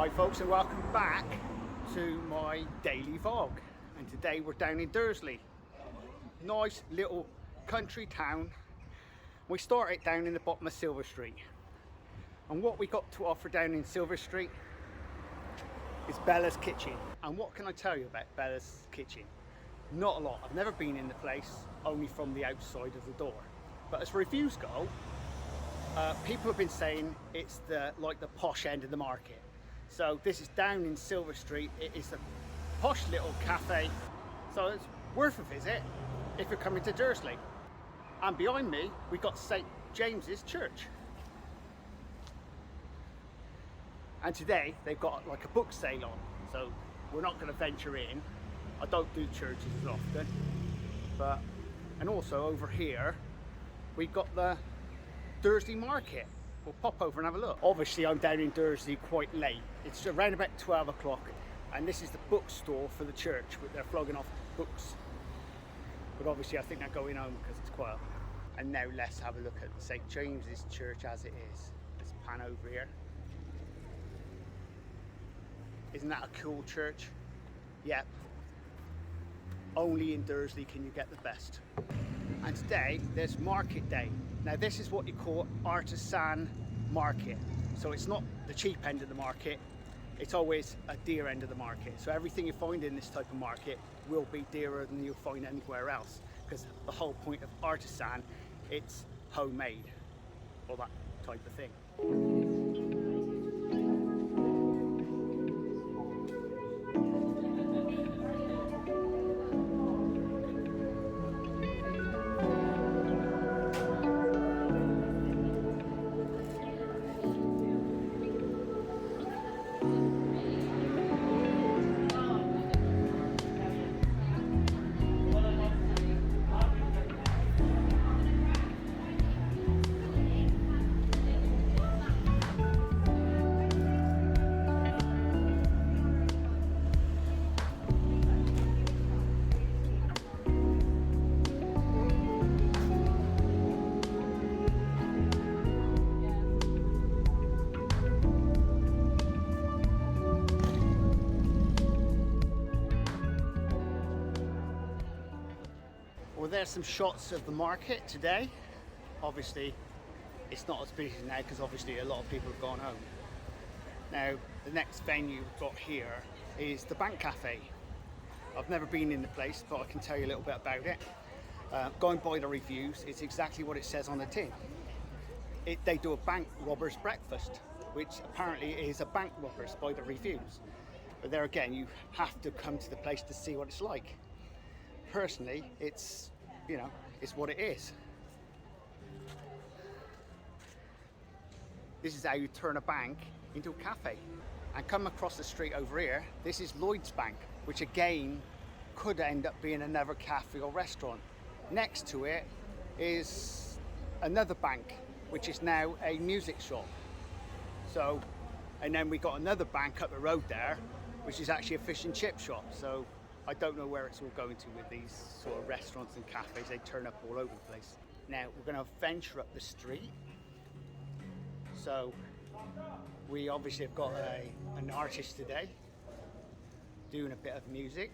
Hi folks, and welcome back to my daily vlog. And today we're down in Dursley, nice little country town. We started down in the bottom of Silver Street, and what we got to offer down in Silver Street is Bella's Kitchen. And what can I tell you about Bella's Kitchen? Not a lot. I've never been in the place, only from the outside of the door. But as reviews go, people have been saying it's like the posh end of the market. So this is down in Silver Street. It is a posh little cafe, so it's worth a visit if you're coming to Dursley. And behind me we got St. James's Church, and today they've got like a book sale on, so we're not going to venture in. I don't do churches as often, and also over here we got the Dursley Market. We'll pop over and have a look. Obviously I'm down in Dursley quite late. It's around about 12 o'clock, and this is the bookstore for the church, but they're flogging off books. But obviously I think they're going home because it's quiet. And now let's have a look at St. James's Church as it is. Let's pan over here. Isn't that a cool church? Yep. Only in Dursley can you get the best. And today there's market day. Now this is what you call Artisan Market. So it's not the cheap end of the market, it's always a dear end of the market. So everything you find in this type of market will be dearer than you'll find anywhere else, because the whole point of artisan, it's homemade, or that type of thing. Well, there's some shots of the market today. Obviously it's not as busy now because obviously a lot of people have gone home. Now the next venue we've got here is the Bank Cafe. I've never been in the place, but I can tell you a little bit about it. Going by the reviews, it's exactly what it says on the tin. They do a bank robber's breakfast, which apparently is a bank robber's by the reviews. But there again, you have to come to the place to see what it's like. Personally, it's, it's what it is. This is how you turn a bank into a cafe. And come across the street over here, this is Lloyd's Bank, which again could end up being another cafe or restaurant. Next to it is another bank, which is now a music shop. So, and then we got another bank up the road there, which is actually a fish and chip shop. So I don't know where it's all going to with these sort of restaurants and cafes. They turn up all over the place. Now we're going to venture up the street. So we obviously have got an artist today doing a bit of music.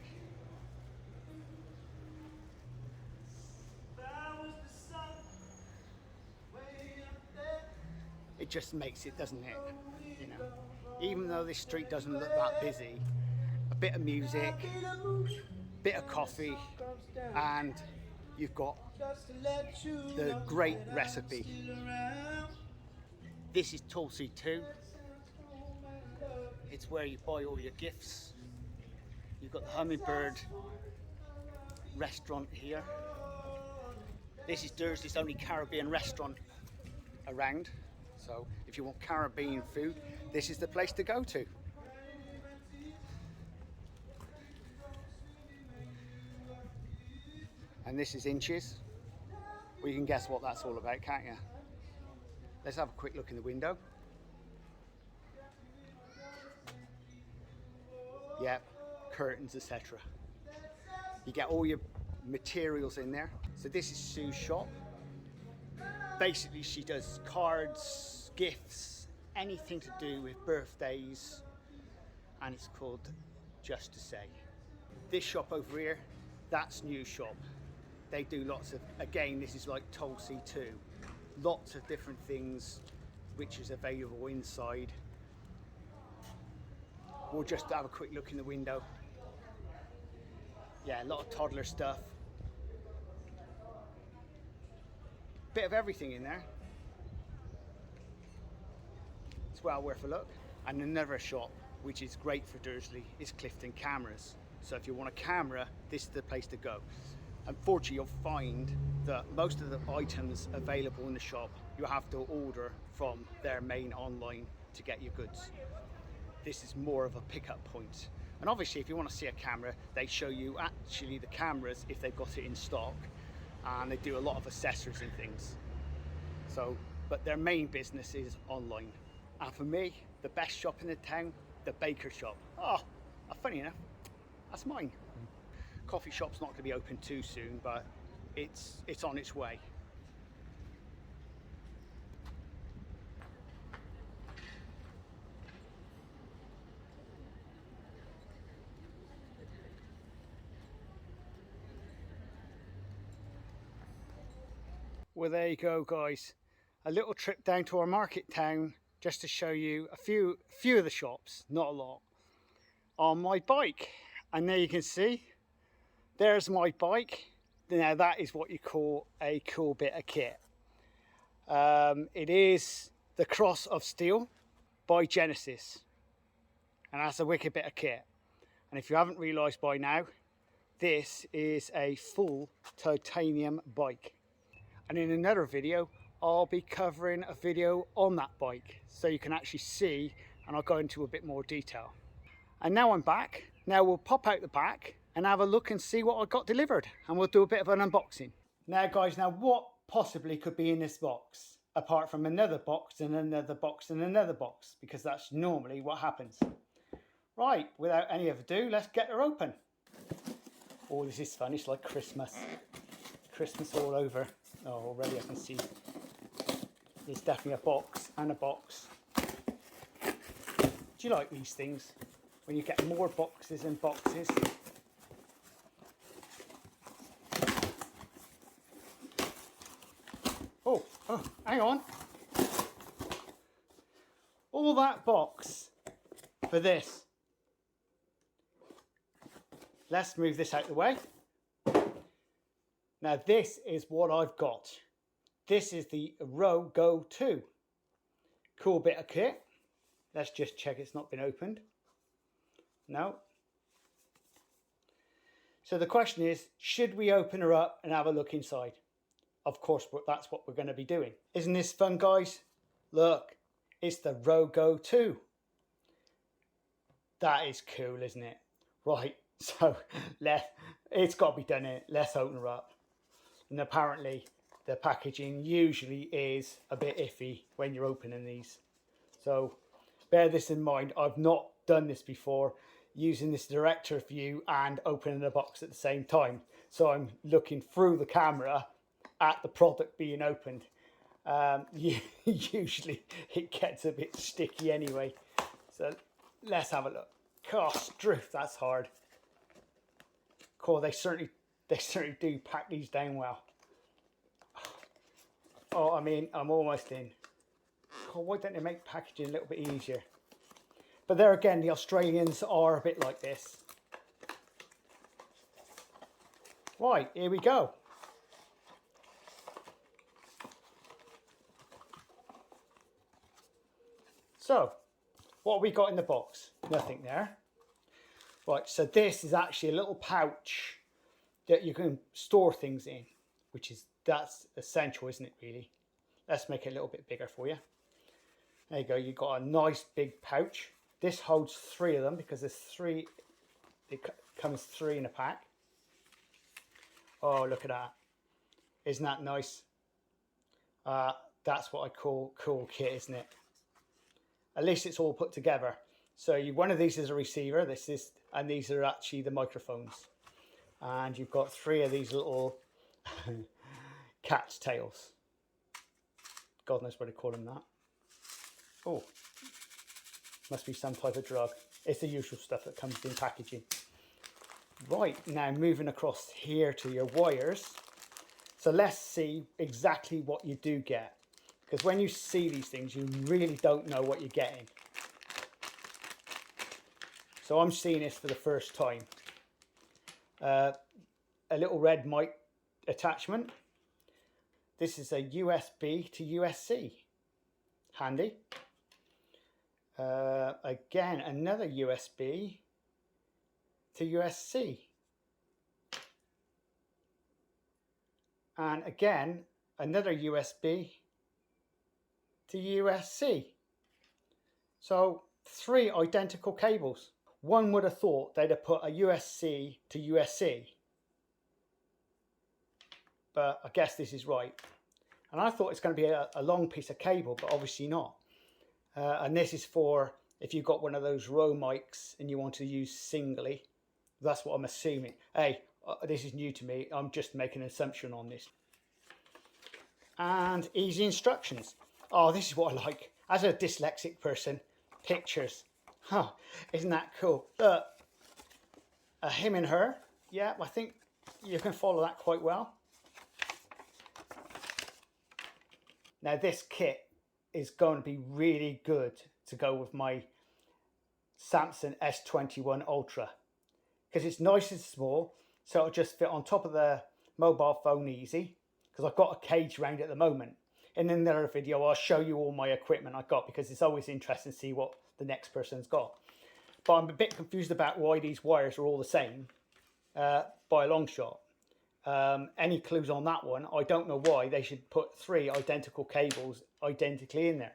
It just makes it, doesn't it? Even though this street doesn't look that busy, a bit of music, bit of coffee, and you've got the great recipe. This is Tulsi 2. It's where you buy all your gifts. You've got the Hummingbird restaurant here. This is Dursley's only Caribbean restaurant around. So if you want Caribbean food, this is the place to go to. And this is Inches. Well, you can guess what that's all about, can't you? Let's have a quick look in the window. Yep, curtains, etc. You get all your materials in there. So this is Sue's shop. Basically, she does cards, gifts, anything to do with birthdays, and it's called Just to Say. This shop over here, that's New Shop. They do lots of, again, this is like Dursley too. Lots of different things which is available inside. We'll just have a quick look in the window. Yeah, a lot of toddler stuff. Bit of everything in there. It's well worth a look. And another shop which is great for Dursley is Clifton Cameras. So if you want a camera, this is the place to go. Unfortunately, you'll find that most of the items available in the shop, you have to order from their main online to get your goods. This is more of a pickup point. And obviously, if you want to see a camera, they show you actually the cameras if they've got it in stock, and they do a lot of accessories and things. So, but their main business is online. And for me, the best shop in the town, the baker shop. Oh, funny enough, that's mine. Coffee shop's not going to be open too soon, but it's on its way. Well, there you go, guys. A little trip down to our market town just to show you a few of the shops, not a lot, on my bike. And there you can see, there's my bike. Now that is what you call a cool bit of kit. It is the Cross of Steel by Genesis, and that's a wicked bit of kit. And if you haven't realised by now, this is a full titanium bike. And in another video, I'll be covering a video on that bike so you can actually see, and I'll go into a bit more detail. And now I'm back. Now we'll pop out the back and have a look and see what I got delivered, and we'll do a bit of an unboxing. Now guys, now what possibly could be in this box apart from another box and another box and another box, because that's normally what happens. Right, without any further ado, let's get her open. Oh, this is fun. It's like Christmas. Christmas all over. Oh, already I can see there's definitely a box and a box. Do you like these things? When you get more boxes and boxes. Oh, hang on. All that box for this. Let's move this out of the way. Now this is what I've got. This is the Row Go 2. Cool bit of kit. Let's just check it's not been opened. No. So the question is, should we open her up and have a look inside? Of course, that's what we're going to be doing. Isn't this fun, guys? Look, it's the Row Go 2. That is cool, isn't it? Right, so it's got to be done in. Let's open her up. And apparently the packaging usually is a bit iffy when you're opening these. So bear this in mind. I've not done this before, using this director view and opening the box at the same time. So I'm looking through the camera at the product being opened. Usually it gets a bit sticky anyway. So let's have a look. Gosh, drift, that's hard. Cool, they certainly do pack these down well. Oh, I mean, I'm almost in. God, why don't they make packaging a little bit easier? But there again, the Australians are a bit like this. Right, here we go. So, what have we got in the box? Nothing there. Right, so this is actually a little pouch that you can store things in, that's essential, isn't it, really? Let's make it a little bit bigger for you. There you go, you've got a nice big pouch. This holds 3 of them because there's 3, it comes 3 in a pack. Oh, look at that. Isn't that nice? That's what I call cool kit, isn't it? At least it's all put together. So one of these is a receiver, and these are actually the microphones. And you've got 3 of these little cat's tails. God knows what they call them that. Oh, must be some type of drug. It's the usual stuff that comes in packaging. Right, now moving across here to your wires. So let's see exactly what you do get. Because when you see these things, you really don't know what you're getting. So I'm seeing this for the first time. A little red mic attachment. This is a USB to USB. Handy. Again, another USB to USB. And again, another USB to USB. So 3 identical cables. One would have thought they'd have put a USB to USB. But I guess this is right. And I thought it's going to be a long piece of cable, but obviously not. And this is for if you've got one of those row mics and you want to use singly. That's what I'm assuming. Hey, this is new to me. I'm just making an assumption on this. And easy instructions. Oh, this is what I like. As a dyslexic person, pictures. Huh, isn't that cool? Look, a him and her. Yeah, I think you can follow that quite well. Now this kit is going to be really good to go with my Samsung S21 Ultra. Because it's nice and small, so it'll just fit on top of the mobile phone easy. Because I've got a cage around at the moment. In another video, I'll show you all my equipment I've got, because it's always interesting to see what the next person's got. But I'm a bit confused about why these wires are all the same by a long shot. Any clues on that one? I don't know why they should put 3 identical cables identically in there.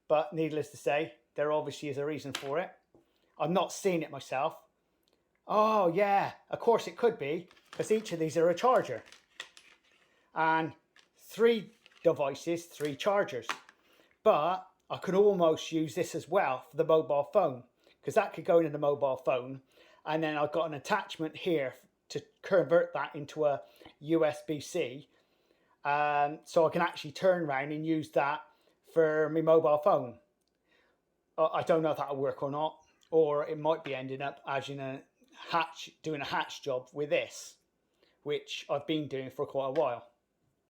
But needless to say, there obviously is a reason for it. I'm not seeing it myself. Oh yeah, of course it could be, because each of these are a charger. And 3 devices, 3 chargers. But I could almost use this as well for the mobile phone, because that could go into the mobile phone. And then I've got an attachment here to convert that into a USB-C. So I can actually turn around and use that for my mobile phone. I don't know if that'll work or not, or it might be ending up as in doing a hatch job with this, which I've been doing for quite a while.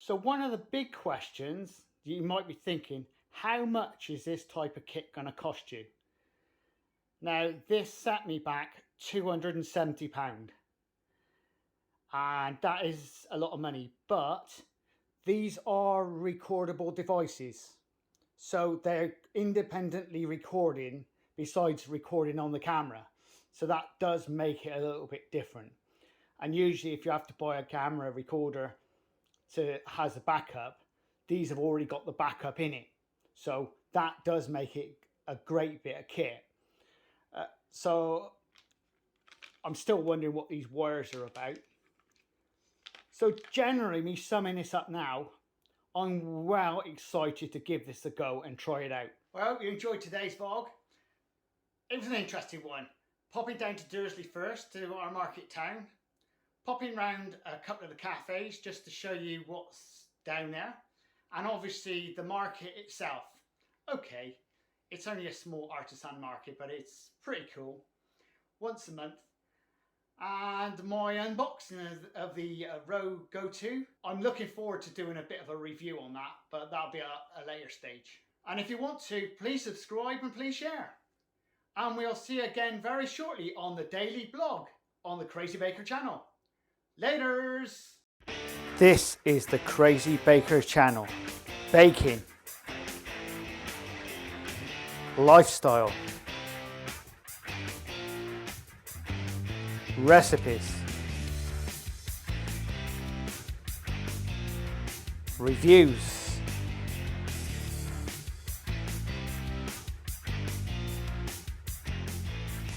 So one of the big questions you might be thinking, how much is this type of kit going to cost you? Now this set me back £270. And that is a lot of money, but these are recordable devices. So they're independently recording besides recording on the camera. So that does make it a little bit different. And usually if you have to buy a camera recorder has a backup, these have already got the backup in it. So that does make it a great bit of kit. So I'm still wondering what these wires are about. So generally, me summing this up now, I'm well excited to give this a go and try it out. Well, I hope you enjoyed today's vlog. It was an interesting one. Popping down to Dursley first, to our market town. Popping round a couple of the cafes just to show you what's down there. And obviously the market itself. Okay, it's only a small artisan market, but it's pretty cool. Once a month. And my unboxing of the Row Go-To. I'm looking forward to doing a bit of a review on that, but that'll be a later stage. And if you want to, please subscribe and please share. And we'll see you again very shortly on the daily blog on the Crazy Baker channel. Laters! This is the Crazy Baker channel. Baking. Lifestyle. Recipes, reviews,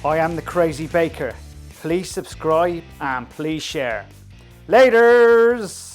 I am the Crazy Baker. Please subscribe and please share. Laters!